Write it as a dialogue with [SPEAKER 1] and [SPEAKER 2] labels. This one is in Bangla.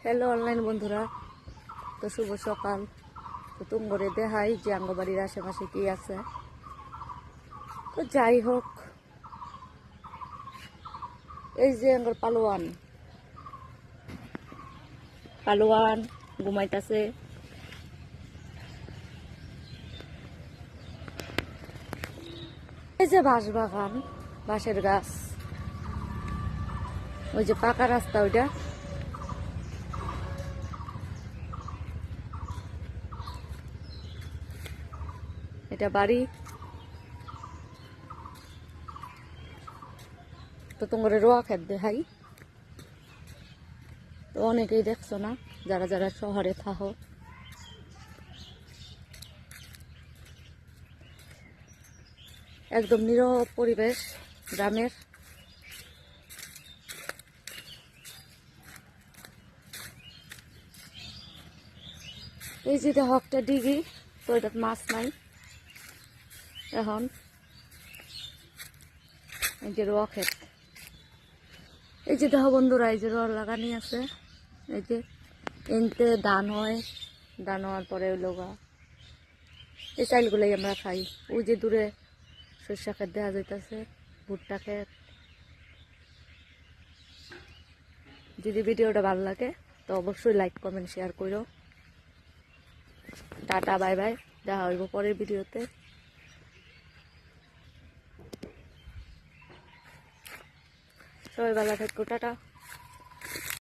[SPEAKER 1] হ্যালো অনলাইন বন্ধুরা, তো শুভ সকাল। তো তুমগরে দেখাই যে আঙ্গবাড়ির আশেপাশে কি আছে। তো যাই হোক, এই যে আঙ্গর পালোয়ান পালোয়ান ঘুমাইতেছে। এই যে বাঁশ বাগান, বাঁশের গাছ, ওই যে পাকা রাস্তা, ওইটা এটা বাড়ি। তো তোমার রোয়া খেত দেখাই। তো অনেকেই দেখছো না, যারা যারা শহরে থাকো। একদম নীরব পরিবেশ গ্রামের। এই যে দেখো একটা ডিগি, তো এটা মাছ নাই এখন। এই যে রোয়া ক্ষেত, এই যে দেখো বন্ধুরা, এই যে রোয়া লাগানি আছে। এই যে এনতে ধান হয়, ধান হওয়ার পরে লগা এই চাইলগুলাই আমরা খাই। ওই যে দূরে সর্ষা ক্ষেত দেখা যাইতেছে, ভুট্টা ক্ষেত। যদি ভিডিওটা ভালো লাগে তো অবশ্যই লাইক কমেন্ট শেয়ার করো। টাটা বাই বাই, দেখা হইব পরের ভিডিওতে। সবাই ভালো থাকো, টাটা।